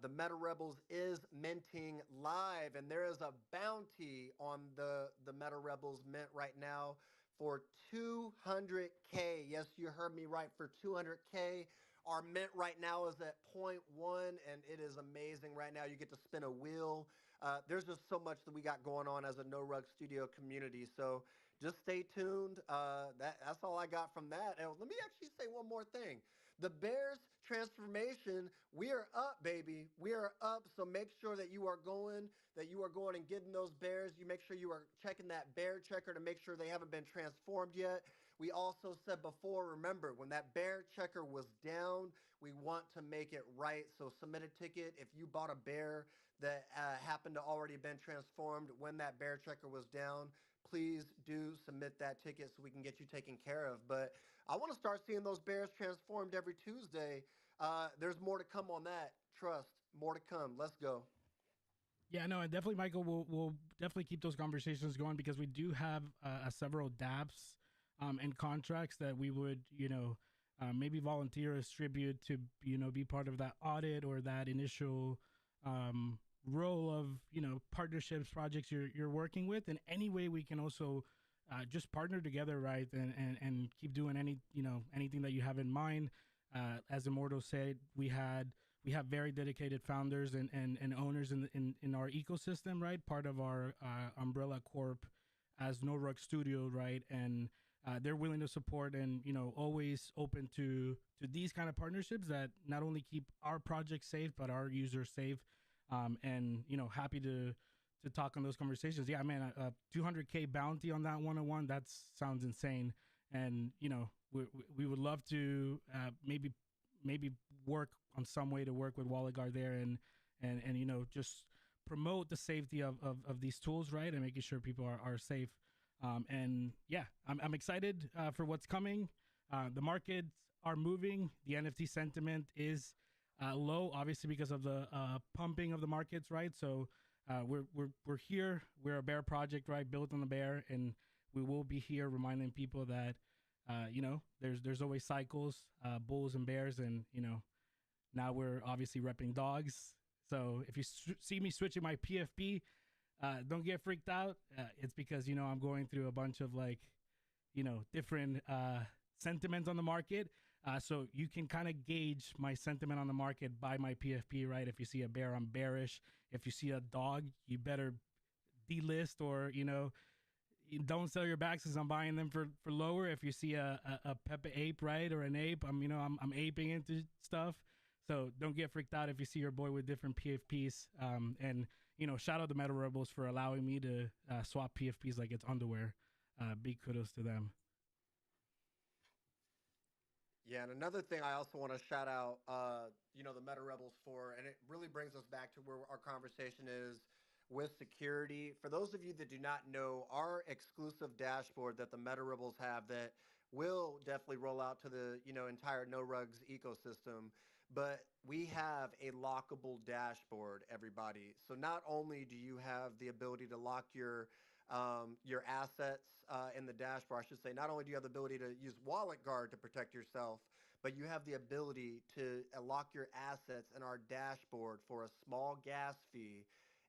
The Meta Rebels is minting live, and there is a bounty on the Meta Rebels mint right now for 200K. Yes, you heard me right, for 200K. Our mint right now is at 0.1, and it is amazing right now. You get to spin a wheel. There's just so much that we got going on as a No Rug Studio community. So just stay tuned. That's all I got from that. And let me actually say one more thing. The Bears transformation, we are up, baby. We are up. So make sure that you are going and getting those bears. You make sure you are checking that bear checker to make sure they haven't been transformed yet. We also said before, remember, when that bear checker was down, we want to make it right. So submit a ticket if you bought a bear that happened to already been transformed when that bear checker was down. Please do submit that ticket so we can get you taken care of. But I want to start seeing those bears transformed every Tuesday. There's more to come on that. Trust, more to come. Let's go. Yeah, no, and definitely, Michael, we'll definitely keep those conversations going, because we do have several dApps and contracts that we would, maybe volunteer as tribute to, be part of that audit or that initial role of, partnerships, projects you're working with. And any way we can also just partner together, right? And keep doing anything that you have in mind. As Immortal said, we have very dedicated founders and owners in our ecosystem, right? Part of our umbrella corp as No Rug Studio, right? And they're willing to support and, always open to these kind of partnerships that not only keep our projects safe, but our users safe. And, happy to talk on those conversations. Yeah, man, a 200K bounty on that 101, that sounds insane. And, we would love to maybe work on some way to work with Wallet Guard there and just promote the safety of these tools, right? And making sure people are safe. And yeah, I'm excited for what's coming. The markets are moving. The NFT sentiment is low, obviously, because of the pumping of the markets, right? So we're here. We're a bear project, right? Built on the bear, and we will be here reminding people that there's always cycles, bulls and bears, and now we're obviously repping dogs. So if you see me switching my PFP, don't get freaked out. It's because I'm going through a bunch of different sentiments on the market. So you can kind of gauge my sentiment on the market by my PFP, right? If you see a bear, I'm bearish. If you see a dog, you better delist or, you don't sell your backs because I'm buying them for lower. If you see a Peppa ape, right, or an ape, I'm aping into stuff. So don't get freaked out if you see your boy with different PFPs. And shout out to Meta Rebels for allowing me to swap PFPs like it's underwear. Big kudos to them. Yeah, and another thing I also want to shout out, the Meta Rebels for, and it really brings us back to where our conversation is with security. For those of you that do not know, our exclusive dashboard that the Meta Rebels have that will definitely roll out to the entire No Rugs ecosystem. But we have a lockable dashboard, everybody. So not only do you have the ability to lock your assets in the dashboard. I should say, not only do you have the ability to use Wallet Guard to protect yourself, but you have the ability to lock your assets in our dashboard for a small gas fee,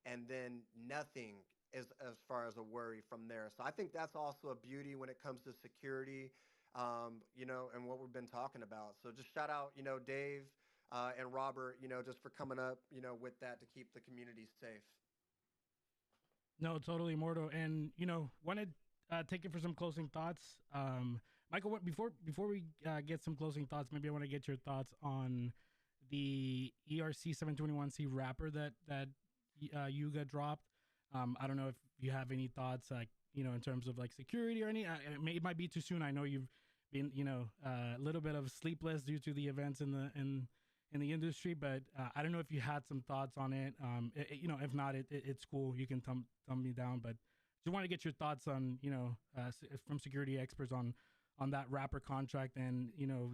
and then nothing as far as a worry from there. So I think that's also a beauty when it comes to security, and what we've been talking about. So just shout out, Dave and Robert, just for coming up, with that to keep the community safe. No, totally, Morto. And wanted take it for some closing thoughts. Michael, before we get some closing thoughts, maybe I want to get your thoughts on the ERC 721C wrapper that Yuga dropped. I don't know if you have any thoughts, like in terms of like security or any. It might be too soon. I know you've been a little bit of sleepless due to the events in the industry, but I don't know if you had some thoughts on it. If not, it's cool. You can thumb me down, but just want to get your thoughts on, from security experts on that wrapper contract, and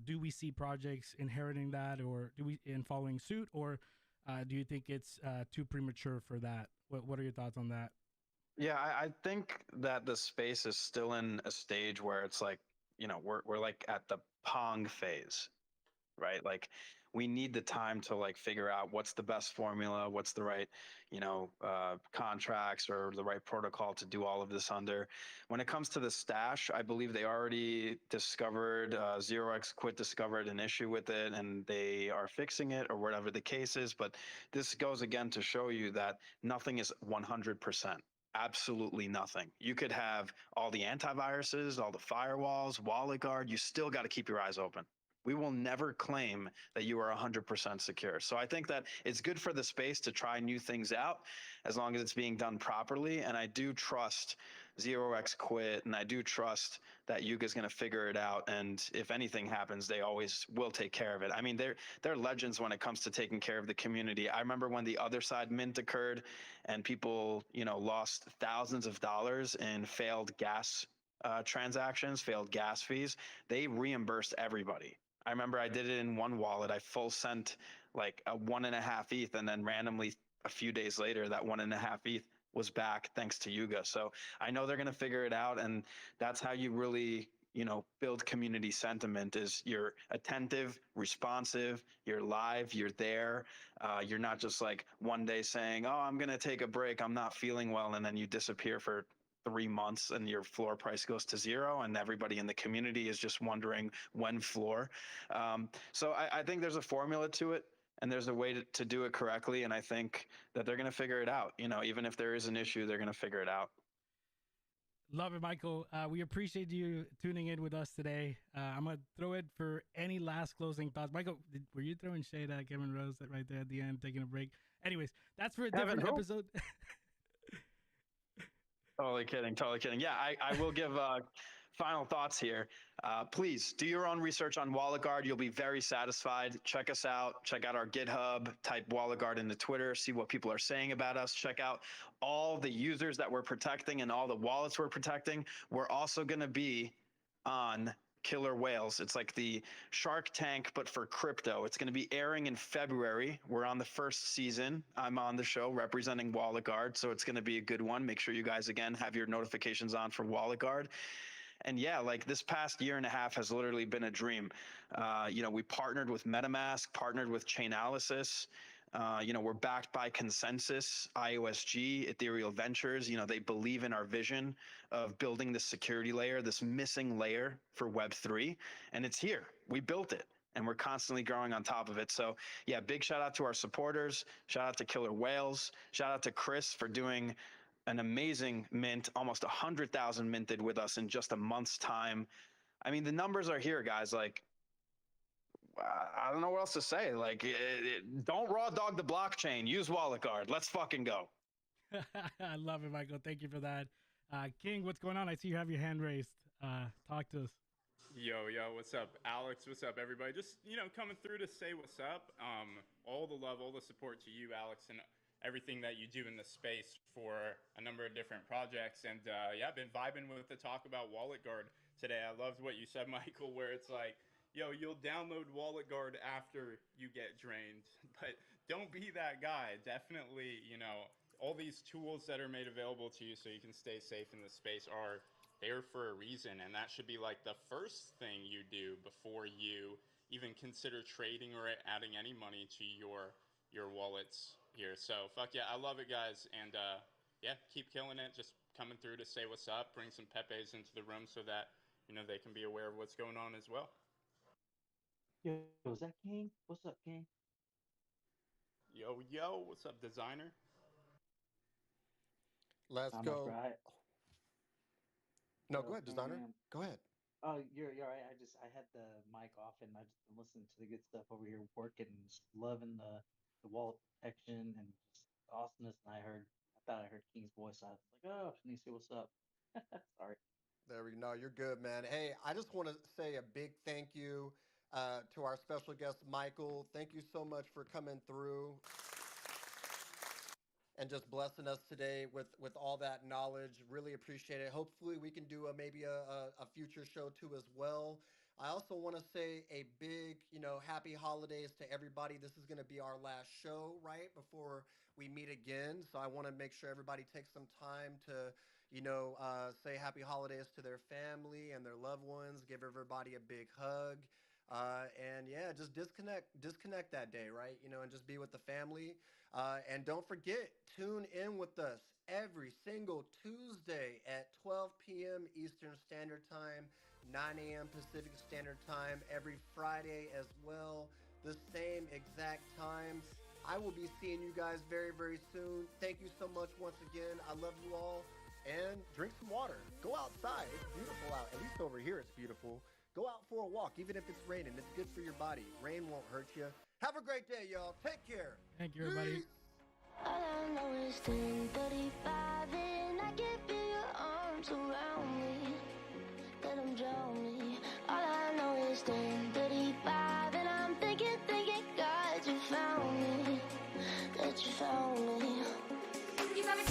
do we see projects inheriting that, or do we in following suit, or do you think it's too premature for that? What are your thoughts on that? Yeah, I think that the space is still in a stage where it's like, we're like at the Pong phase, right? Like we need the time to like figure out what's the best formula, what's the right, contracts or the right protocol to do all of this under. When it comes to the stash, I believe they already discovered, ZeroX Quit discovered an issue with it and they are fixing it or whatever the case is. But this goes again to show you that nothing is 100%. Absolutely nothing. You could have all the antiviruses, all the firewalls, wallet guard. You still got to keep your eyes open. We will never claim that you are 100% secure. So I think that it's good for the space to try new things out as long as it's being done properly. And I do trust ZeroX Quit, and I do trust that Yuga's going to figure it out. And if anything happens, they always will take care of it. I mean, they're legends when it comes to taking care of the community. I remember when the other side mint occurred and people, lost thousands of dollars in failed gas transactions, failed gas fees. They reimbursed everybody. I remember I did it in one wallet. I full sent like a 1.5 ETH, and then randomly a few days later, that 1.5 ETH was back thanks to Yuga. So I know they're going to figure it out, and that's how you really, build community sentiment. Is you're attentive, responsive, you're live, you're there. You're not just like one day saying, "Oh, I'm going to take a break. I'm not feeling well," and then you disappear for 3 months and your floor price goes to zero and everybody in the community is just wondering when floor. So I think there's a formula to it and there's a way to do it correctly. And I think that they're going to figure it out. Even if there is an issue, they're going to figure it out. Love it, Michael. We appreciate you tuning in with us today. I'm going to throw it for any last closing thoughts. Michael, were you throwing shade at Kevin Rose right there at the end, taking a break? Anyways, that's for a different episode. Totally kidding. Yeah, I will give final thoughts here. Please do your own research on Wallet Guard. You'll be very satisfied. Check us out. Check out our GitHub. Type Wallet Guard into Twitter. See what people are saying about us. Check out all the users that we're protecting and all the wallets we're protecting. We're also going to be on Killer Whales. It's like the Shark Tank, but for crypto. It's going to be airing in February. We're on the first season. I'm on the show representing Wallet Guard, so it's going to be a good one. Make sure you guys, again, have your notifications on for Wallet Guard. And yeah, like this past year and a half has literally been a dream. We partnered with MetaMask, partnered with Chainalysis. We're backed by Consensus, IOSG, Ethereal Ventures. They believe in our vision of building this security layer, this missing layer for Web3. And it's here. We built it. And we're constantly growing on top of it. So yeah, big shout out to our supporters. Shout out to Killer Whales. Shout out to Chris for doing an amazing mint, almost 100,000 minted with us in just a month's time. I mean, the numbers are here, guys. Like, I don't know what else to say. Like, don't raw dog the blockchain. Use Wallet Guard. Let's fucking go. I love it, Michael. Thank you for that. King, what's going on? I see you have your hand raised. Talk to us. Yo, what's up? Alex, what's up, everybody? Just, coming through to say what's up. All the love, all the support to you, Alex, and everything that you do in the space for a number of different projects. And I've been vibing with the talk about Wallet Guard today. I loved what you said, Michael, where it's like, you'll download Wallet Guard after you get drained, but don't be that guy. Definitely, all these tools that are made available to you so you can stay safe in the space are there for a reason, and that should be like the first thing you do before you even consider trading or adding any money to your wallets here. So fuck yeah, I love it, guys, and keep killing it. Just coming through to say what's up, bring some Pepes into the room so that they can be aware of what's going on as well. Yo, is that King? What's up, King? Yo, what's up, designer? Let's I'm go. right. No, go ahead, designer. Go ahead. Oh, you're right. I had the mic off and I just been listening to the good stuff over here, working and just loving the wallet protection and just awesomeness. And I thought I heard King's voice. I was like, oh, let me see what's up. Sorry. There we go. You're good, man. Hey, I just want to say a big thank you to our special guest, Michael. Thank you so much for coming through and just blessing us today with all that knowledge. Really appreciate it. Hopefully, we can do maybe a future show too as well. I also want to say a big, happy holidays to everybody. This is going to be our last show, right, before we meet again. So I want to make sure everybody takes some time to, say happy holidays to their family and their loved ones. Give everybody a big hug. And yeah, just disconnect that day, right? And just be with the family. And don't forget, tune in with us every single Tuesday at 12 p.m. Eastern Standard Time, 9 a.m. Pacific Standard Time, every Friday as well, the same exact time. I will be seeing you guys very, very soon. Thank you so much once again. I love you all. And drink some water. Go outside. It's beautiful out. At least over here it's beautiful. Go out for a walk, even if it's raining. It's good for your body. Rain won't hurt you. Have a great day, y'all. Take care. Thank you, everybody. All I know is 10:35 and I can feel your arms around me. Let them drown me. All I know is 10:35 and I'm thinking, God, you found me. That you found me. You got me